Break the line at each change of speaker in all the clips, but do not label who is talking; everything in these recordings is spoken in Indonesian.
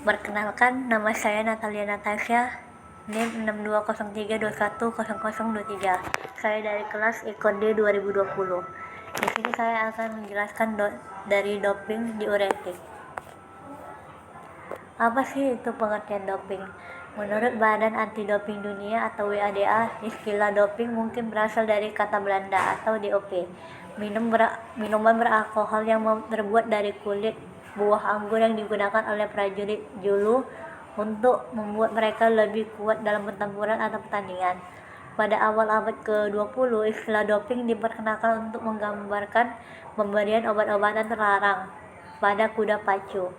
Perkenalkan, nama saya Natalia Natasha, NIM 6203210023. Saya dari kelas IKOD 2020. Di sini saya akan menjelaskan dari doping diuretik. Apa sih itu pengertian doping? Menurut Badan Anti-Doping Dunia atau WADA, istilah doping mungkin berasal dari kata Belanda atau DOP, minuman beralkohol yang terbuat dari kulit buah anggur yang digunakan oleh prajurit dulu untuk membuat mereka lebih kuat dalam pertempuran atau pertandingan. Pada awal abad ke-20, istilah doping diperkenalkan untuk menggambarkan pemberian obat-obatan terlarang pada kuda pacu.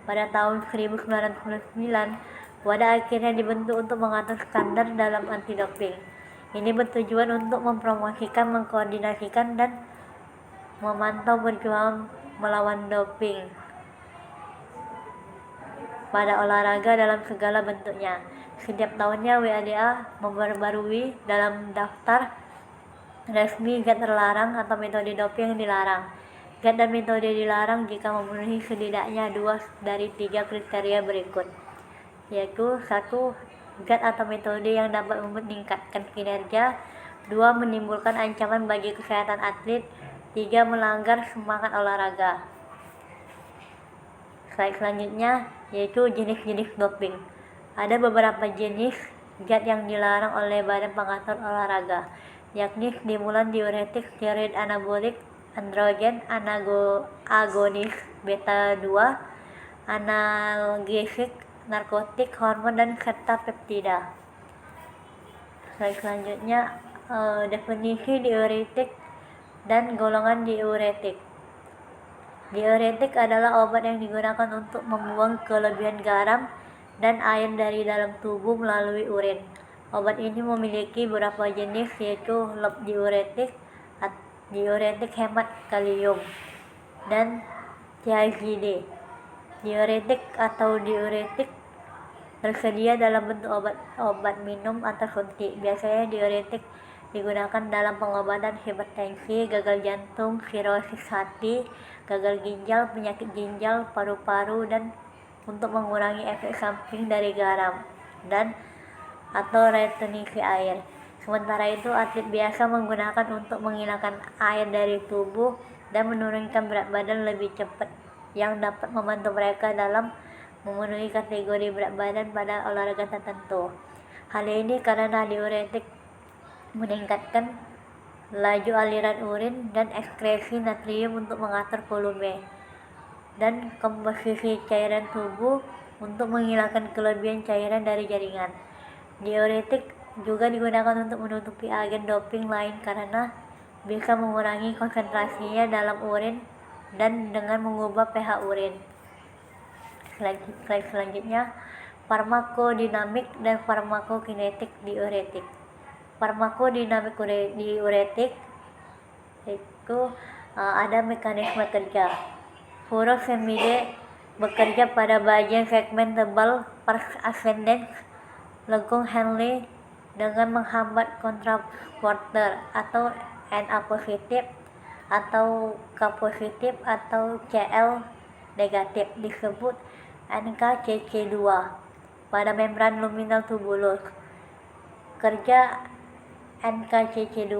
Pada tahun 1999, WADA akhirnya dibentuk untuk mengatur standar dalam anti-doping. Ini bertujuan untuk mempromosikan, mengkoordinasikan, dan memantau perjuangan melawan doping pada olahraga dalam segala bentuknya. Setiap tahunnya WADA memperbarui dalam daftar resmi zat terlarang atau metode doping yang dilarang. Zat dan metode dilarang jika memenuhi setidaknya 2 dari 3 kriteria berikut, yaitu 1. Zat atau metode yang dapat meningkatkan kinerja, 2. Menimbulkan ancaman bagi kesehatan atlet, 3. Melanggar semangat olahraga. Slide selanjutnya yaitu jenis-jenis doping. Ada beberapa jenis zat yang dilarang oleh Badan Pengatur Olahraga, yakni stimulan diuretik, steroid anabolik, androgen agonis beta 2, analgesik, narkotik, hormon, dan serta peptida. Slide selanjutnya definisi diuretik dan golongan diuretik. Diuretik adalah obat yang digunakan untuk membuang kelebihan garam dan air dari dalam tubuh melalui urin. Obat ini memiliki beberapa jenis, yaitu lob diuretik, diuretik hemat kalium, dan THZD. Diuretik atau diuretik tersedia dalam bentuk obat minum atau suntik. Biasanya diuretik digunakan dalam pengobatan hipertensi, gagal jantung, sirosis hati, gagal ginjal, penyakit ginjal, paru-paru, dan untuk mengurangi efek samping dari garam dan atau retensi air. Sementara itu, atlet biasa menggunakan untuk menghilangkan air dari tubuh dan menurunkan berat badan lebih cepat, yang dapat membantu mereka dalam memenuhi kategori berat badan pada olahraga tertentu. Hal ini karena diuretik meningkatkan laju aliran urin dan ekskresi natrium untuk mengatur volume dan komposisi cairan tubuh untuk menghilangkan kelebihan cairan dari jaringan. Diuretik juga digunakan untuk menutupi agen doping lain karena bisa mengurangi konsentrasinya dalam urin dan dengan mengubah pH urin. Slide selanjutnya, farmakodinamik dan farmakokinetik diuretik. Farmakodinamik diuretik itu ada mekanisme kerja. Furosemide bekerja pada bagian segmen tebal pars ascendens lengkung Henle dengan menghambat kontraporter atau Na positif atau K positif atau Cl negatif, disebut NKCC2 pada membran luminal tubulus. Kerja NKCC2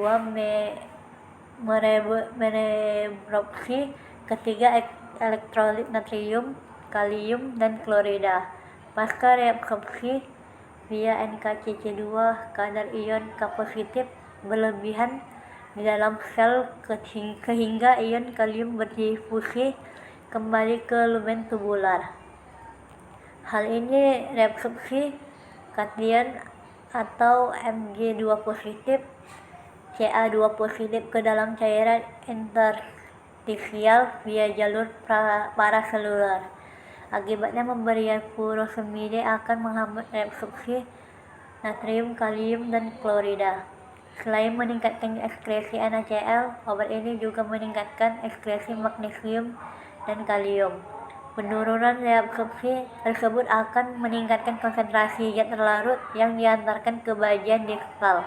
mereabsorpsi ketiga elektrolit natrium, kalium, dan klorida. Pasca reabsorpsi via NKCC2, kadar ion K positif berlebihan di dalam sel sehingga ion kalium berdifusi kembali ke lumen tubular. Hal ini reabsorpsi kation atau Mg2 positif, Ca2 positif ke dalam cairan interstisial via jalur paraseluler. Akibatnya pemberian furosemide akan menghambat reabsorpsi natrium, kalium, dan klorida. Selain meningkatkan ekskresi NaCl, obat ini juga meningkatkan ekskresi magnesium dan kalium. Penurunan reabsorpsi tersebut akan meningkatkan konsentrasi zat terlarut yang diantarkan ke bagian distal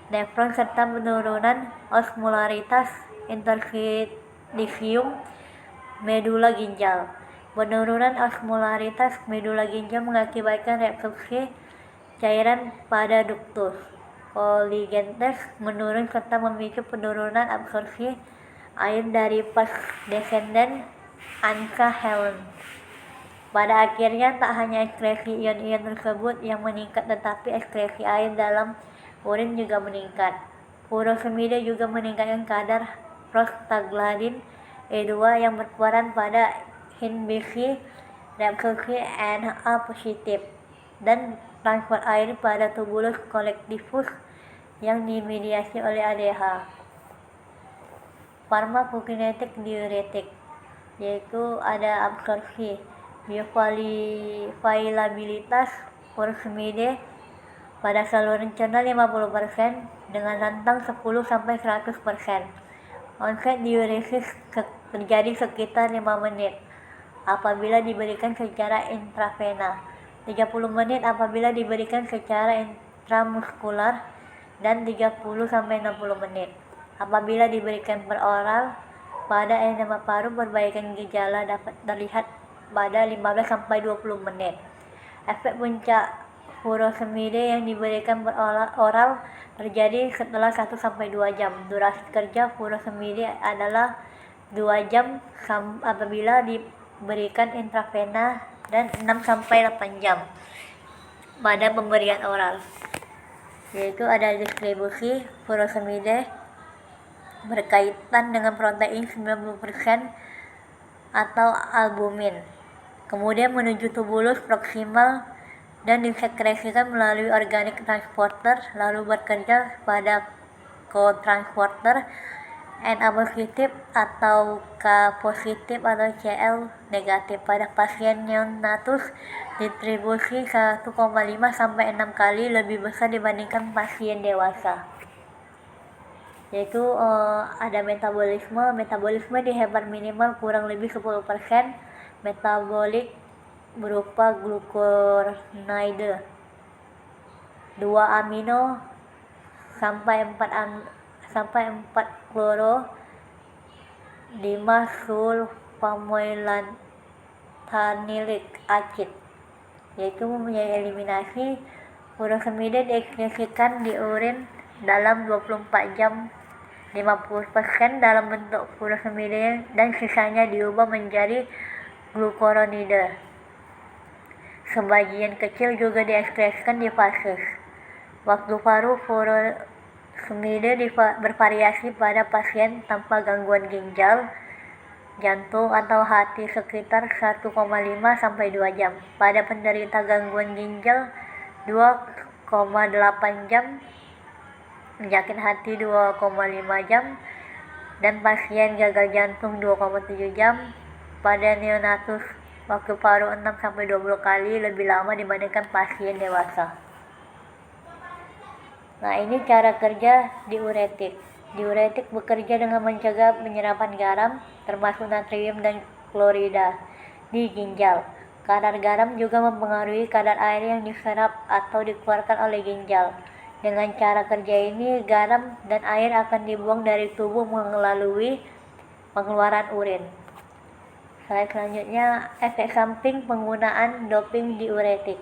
nefron serta penurunan osmolaritas interstisium medula ginjal. Penurunan osmolaritas medula ginjal mengakibatkan reabsorpsi cairan pada duktus poligentes menurun serta memicu penurunan absorpsi air dari vas descendens angka Helen. Pada akhirnya tak hanya ekskresi ion-ion tersebut yang meningkat tetapi ekskresi air dalam urin juga meningkat. Furosemida juga meningkatkan kadar prostaglandin E2 yang berperan pada inhibisi reabsorpsi Na positif dan transfer air pada tubulus kolektivus yang dimediasi oleh ADH. Farmakokinetik diuretik, yaitu ada absorpsi, bioavailabilitas furosemida pada saluran cerna 50% dengan rentang 10-100%. Onset diuresis terjadi sekitar 5 menit apabila diberikan secara intravena, 30 menit apabila diberikan secara intramuskular, dan 30-60 menit apabila diberikan per oral. Pada edema paru, perbaikan gejala dapat terlihat pada 15-20 menit. Efek puncak furosemida yang diberikan per oral terjadi setelah 1-2 jam. Durasi kerja furosemida adalah 2 jam apabila diberikan intravena dan 6-8 jam pada pemberian oral. Yaitu ada distribusi furosemida berkaitan dengan protein 90% atau albumin, kemudian menuju tubulus proksimal dan disekresikan melalui organic transporter, lalu bekerja pada cotransporter Na positif atau K positif atau Cl negatif. Pada pasien neonatus, distribusi 1,5-6 kali lebih besar dibandingkan pasien dewasa. Yaitu ada metabolisme di hepat minimal kurang lebih 10%, metabolik berupa glucuronide 2 amino sampai 4 kloro 5 sulfamoylanthanilic acid, yaitu mempunyai eliminasi. Furosemida diekskresikan di urin dalam 24 jam, 50% dalam bentuk furosemida dan sisanya diubah menjadi glucuronide. Sebagian kecil juga diekskresikan di fases. Waktu paru furosemida bervariasi pada pasien tanpa gangguan ginjal, jantung atau hati sekitar 1,5-2 jam. Pada penderita gangguan ginjal 2,8 jam, penyakit hati 2,5 jam, dan pasien gagal jantung 2,7 jam. Pada neonatus, waktu paru 6-20 kali lebih lama dibandingkan pasien dewasa. Nah, ini cara kerja diuretik. Diuretik bekerja dengan mencegah penyerapan garam, termasuk natrium dan klorida, di ginjal. Kadar garam juga mempengaruhi kadar air yang diserap atau dikeluarkan oleh ginjal. Dengan cara kerja ini, garam dan air akan dibuang dari tubuh melalui pengeluaran urin. Slide selanjutnya, efek samping penggunaan doping diuretik.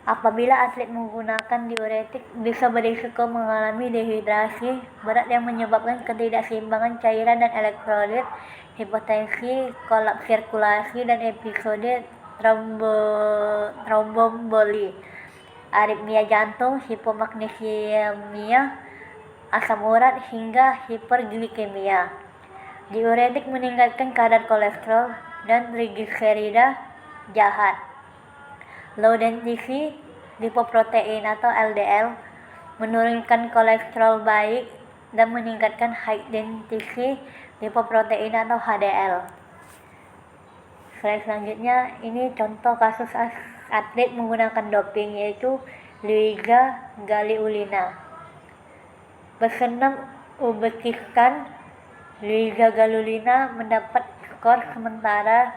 Apabila atlet menggunakan diuretik, bisa berisiko mengalami dehidrasi berat yang menyebabkan ketidakseimbangan cairan dan elektrolit, hipotensi, kolaps sirkulasi, dan episode tromboemboli, aritmia jantung, hipomagnesiemia, asam urat, hingga hiperglikemia. Diuretik meningkatkan kadar kolesterol dan trigliserida jahat, low density lipoprotein atau LDL, menurunkan kolesterol baik, dan meningkatkan high density lipoprotein atau HDL. Slide selanjutnya, ini contoh kasus atlet menggunakan doping, yaitu Luiza Galiulina. Pesenam Uzbekistan, Luiza Galiulina mendapat skor sementara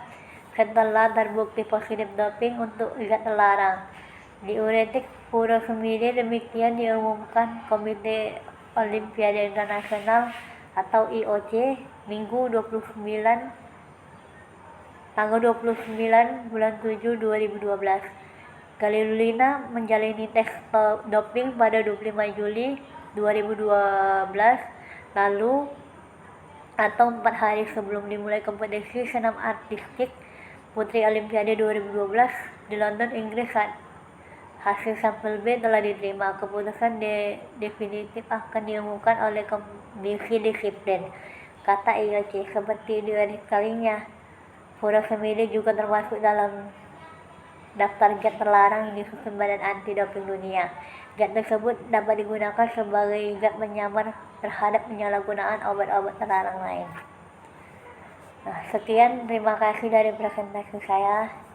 setelah terbukti positif doping untuk zat terlarang diuretik furosemida. Demikian diumumkan Komite Olimpiade Internasional atau IOC Minggu tanggal 29 bulan 7 2012. Galilina menjalani tes doping pada 25 Juli 2012 lalu atau 4 hari sebelum dimulai kompetisi senam artistik Putri Olimpiade 2012 di London, Inggris. Hasil sampel B telah diterima. Keputusan definitif akan diumumkan oleh komisi disiplin, kata IOC. Seperti di kalinya, furosemide juga termasuk dalam daftar zat terlarang yang disusun Badan Anti Doping Dunia. Zat tersebut dapat digunakan sebagai zat penyamar terhadap penyalahgunaan obat-obat terlarang lain. Nah, sekian, terima kasih dari presentasi saya.